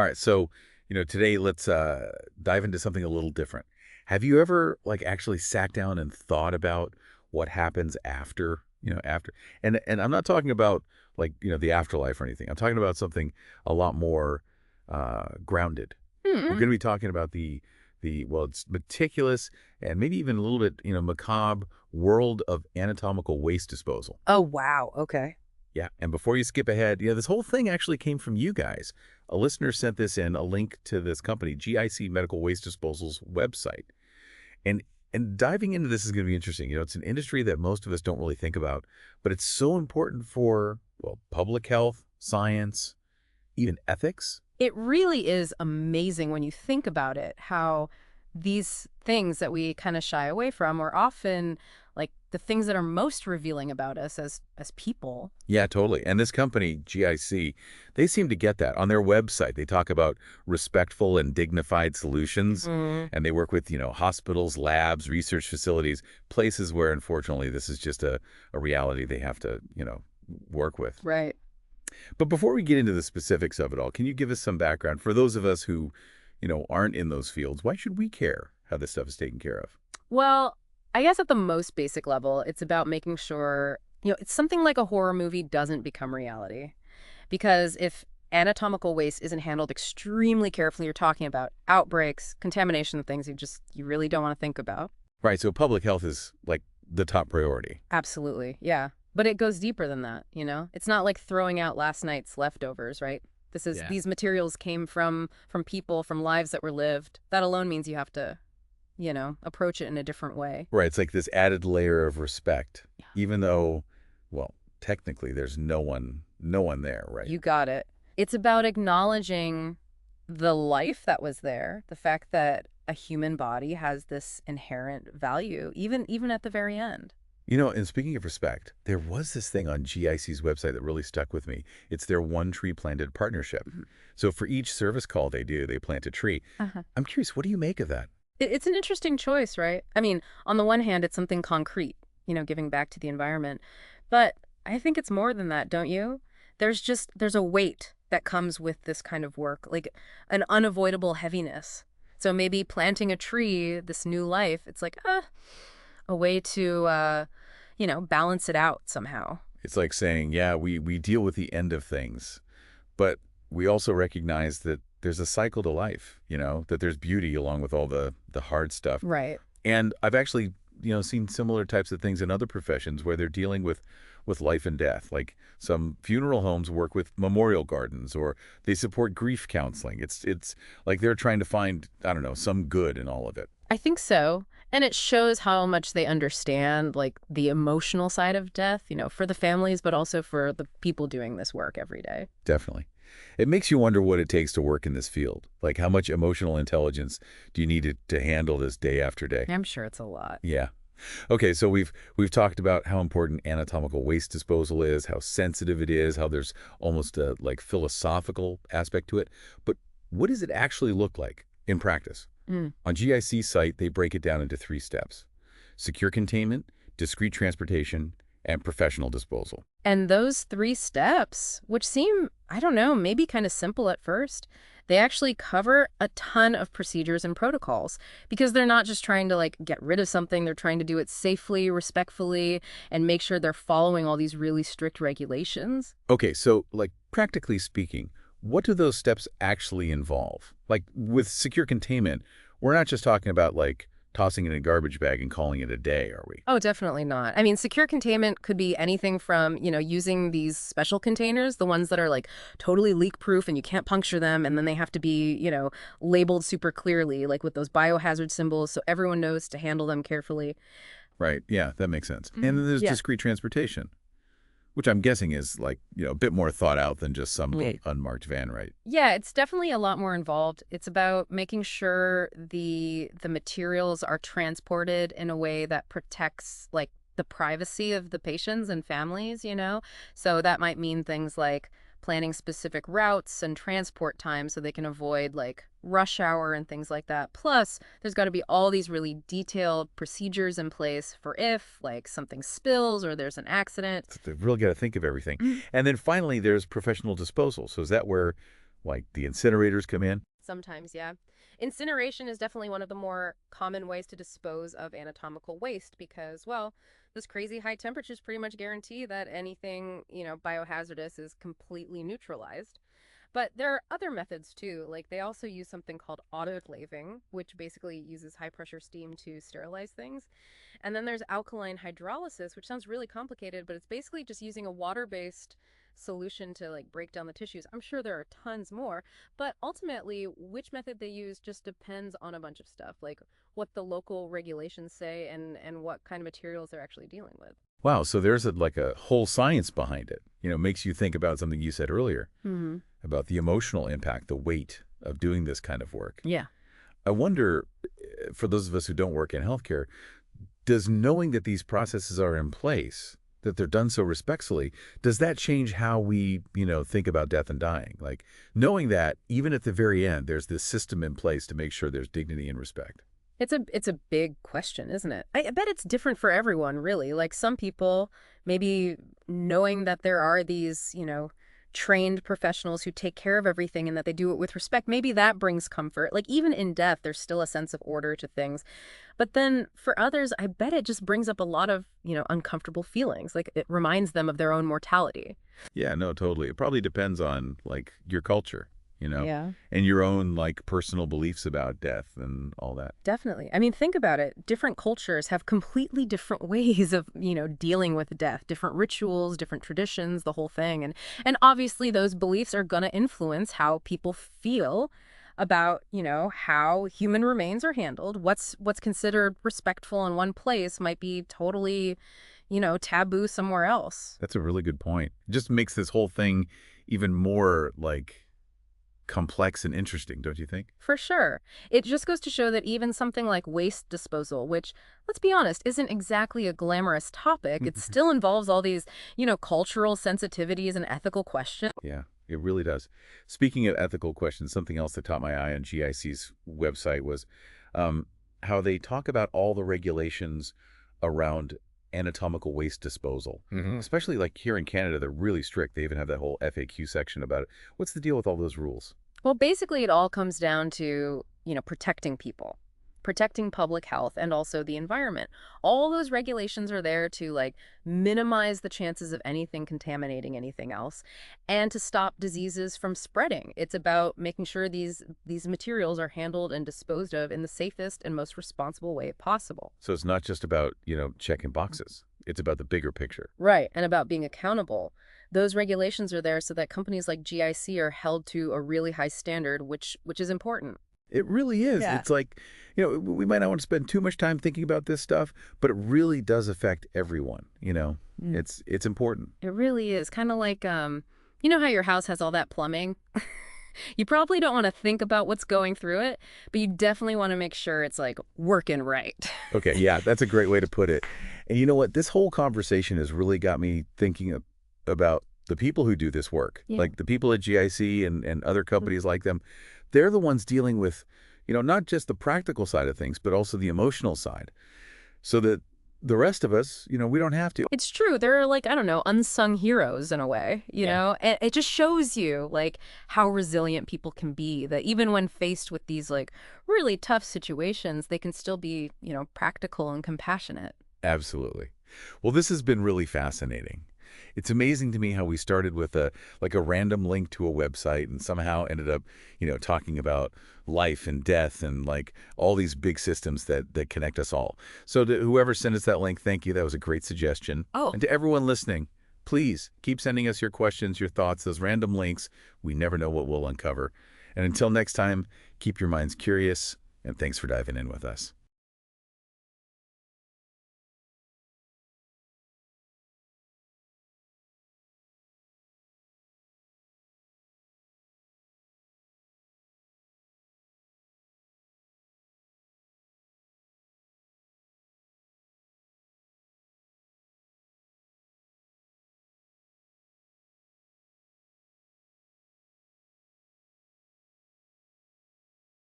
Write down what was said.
All right, so, today let's dive into something a little different. Have you ever actually sat down and thought about what happens after? And I'm not talking about the afterlife or anything. I'm talking about something a lot more grounded. We're Mm. going to be talking about the well, it's meticulous and maybe even a little bit, macabre world of anatomical waste disposal. Oh, wow. Okay. Yeah, and before you skip ahead, this whole thing actually came from you guys. A listener sent this in, a link to this company, GIC Medical Waste Disposal's website. And and diving into this is going to be interesting. It's an industry that most of us don't really think about, but it's so important for, well, public health, science, even ethics. It really is amazing when you think about it, how these things that we kind of shy away from are often like the things that are most revealing about us as people. Yeah, totally. And this company, GIC, they seem to get that. On their website, they talk about respectful and dignified solutions, Mm. and they work with, hospitals, labs, research facilities, places where, unfortunately, this is just a reality they have to, work with. Right. But before we get into the specifics of it all, can you give us some background for those of us who, aren't in those fields? Why should we care how this stuff is taken care of? Well, I guess at the most basic level, it's about making sure, it's something like a horror movie doesn't become reality. Because if anatomical waste isn't handled extremely carefully, you're talking about outbreaks, contamination, things you really don't want to think about. Right, so public health is like the top priority. Absolutely. Yeah. But it goes deeper than that. It's not like throwing out last night's leftovers, right? Yeah. These materials came from people, from lives that were lived. That alone means you have to, approach it in a different way. Right, it's like this added layer of respect, Yeah. even though, well, technically there's no one there, right? You got it. It's about acknowledging the life that was there, the fact that a human body has this inherent value, even at the very end. And speaking of respect, there was this thing on GIC's website that really stuck with me. It's their One Tree Planted partnership. Mhm. So for each service call they do, they plant a tree. Uh-huh. I'm curious, what do you make of that? It's an interesting choice, right? I mean, on the one hand, it's something concrete, giving back to the environment. But I think it's more than that, don't you? There's a weight that comes with this kind of work, like an unavoidable heaviness. So maybe planting a tree, this new life, it's like, a way to, balance it out somehow. It's like saying, yeah, we deal with the end of things, but we also recognize that there's a cycle to life, that there's beauty along with all the hard stuff. Right. And I've actually, seen similar types of things in other professions where they're dealing with life and death. Like some funeral homes work with memorial gardens, or they support grief counseling. It's like they're trying to find, I don't know, some good in all of it. I think so. And it shows how much they understand, like, the emotional side of death, for the families, but also for the people doing this work every day. Definitely. It makes you wonder what it takes to work in this field. Like how much emotional intelligence do you need to handle this day after day? I'm sure it's a lot. Yeah. Okay, so we've talked about how important anatomical waste disposal is, how sensitive it is, how there's almost a philosophical aspect to it. But what does it actually look like in practice? Mm. On GIC's site, they break it down into 3 steps: secure containment, discrete transportation, and professional disposal. And those 3 steps, which seem, I don't know, maybe kind of simple at first, they actually cover a ton of procedures and protocols because they're not just trying to get rid of something, they're trying to do it safely, respectfully, and make sure they're following all these really strict regulations. Okay, so practically speaking, what do those steps actually involve? Like with secure containment, we're not just talking about tossing it in a garbage bag and calling it a day, are we? Oh, definitely not. I mean, secure containment could be anything from, using these special containers, the ones that are totally leak proof and you can't puncture them. And then they have to be, labeled super clearly, like with those biohazard symbols so everyone knows to handle them carefully. Right. Yeah, that makes sense. And Mhm. then there's Yeah. discrete transportation, which I'm guessing is a bit more thought out than just some Right. unmarked van, right? Yeah, it's definitely a lot more involved. It's about making sure the materials are transported in a way that protects the privacy of the patients and families. So that might mean things like planning specific routes and transport times so they can avoid rush hour and things like that. Plus, there's got to be all these really detailed procedures in place for if something spills or there's an accident. So they've really got to think of everything. Mm. And then finally, there's professional disposal. So is that where like the incinerators come in? Sometimes, yeah. Incineration is definitely one of the more common ways to dispose of anatomical waste because, well, this crazy high temperatures pretty much guarantee that anything, biohazardous is completely neutralized. But there are other methods too. Like they also use something called autoclaving, which basically uses high pressure steam to sterilize things. And then there's alkaline hydrolysis, which sounds really complicated, but it's basically just using a water-based solution to like break down the tissues. I'm sure there are tons more, but ultimately which method they use just depends on a bunch of stuff, like what the local regulations say and what kind of materials they're actually dealing with. Wow, so there's like a whole science behind it. Makes you think about something you said earlier Hmm. about the emotional impact, the weight of doing this kind of work. Yeah. I wonder, for those of us who don't work in healthcare, does knowing that these processes are in place, that they're done so respectfully, does that change how we, think about death and dying? Like knowing that even at the very end, there's this system in place to make sure there's dignity and respect. It's a big question, isn't it? I bet it's different for everyone, really. Like some people, maybe knowing that there are these, trained professionals who take care of everything and that they do it with respect, maybe that brings comfort. Like even in death, there's still a sense of order to things. But then for others, I bet it just brings up a lot of, uncomfortable feelings. Like it reminds them of their own mortality. Yeah, no, totally. It probably depends on like your culture, Yeah. and your own like personal beliefs about death and all that. Definitely. I mean, think about it. Different cultures have completely different ways of, dealing with death, different rituals, different traditions, the whole thing. And obviously those beliefs are going to influence how people feel about, how human remains are handled. What's considered respectful in one place might be totally, taboo somewhere else. That's a really good point. It just makes this whole thing even more like complex and interesting, don't you think? For sure. It just goes to show that even something like waste disposal, which, let's be honest, isn't exactly a glamorous topic, it still involves all these, cultural sensitivities and ethical questions. Yeah, it really does. Speaking of ethical questions, something else that caught my eye on GIC's website was um, how they talk about all the regulations around anatomical waste disposal. Especially like here in Canada, they're really strict. They even have that whole FAQ section about it. What's the deal with all those rules? Well, basically, it all comes down to, protecting people, protecting public health, and also the environment. All those regulations are there to, like, minimize the chances of anything contaminating anything else and to stop diseases from spreading. It's about making sure these materials are handled and disposed of in the safest and most responsible way possible. So it's not just about, checking boxes. It's about the bigger picture. Right, and about being accountable. Those regulations are there so that companies like GIC are held to a really high standard, which is important. It really is. Yeah. It's like, we might not want to spend too much time thinking about this stuff, but it really does affect everyone. Mm. It's important. It really is. Kind of like, you know how your house has all that plumbing? You probably don't want to think about what's going through it, but you definitely want to make sure it's like working right. Okay, yeah, that's a great way to put it. And you know what? This whole conversation has really got me thinking about the people who do this work, Yeah. like the people at GIC and other companies like them. They're the ones dealing with, not just the practical side of things, but also the emotional side. So that the rest of us, we don't have to. It's true. There are like, I don't know, unsung heroes in a way, and it just shows you like how resilient people can be, that even when faced with these like really tough situations, they can still be, practical and compassionate. Absolutely. Well, this has been really fascinating. It's amazing to me how we started with a random link to a website and somehow ended up, talking about life and death and like all these big systems that connect us all. So to whoever sent us that link, thank you. That was a great suggestion. Oh, And to everyone listening, please keep sending us your questions, your thoughts, those random links. We never know what we'll uncover. And until next time, keep your minds curious, and thanks for diving in with us.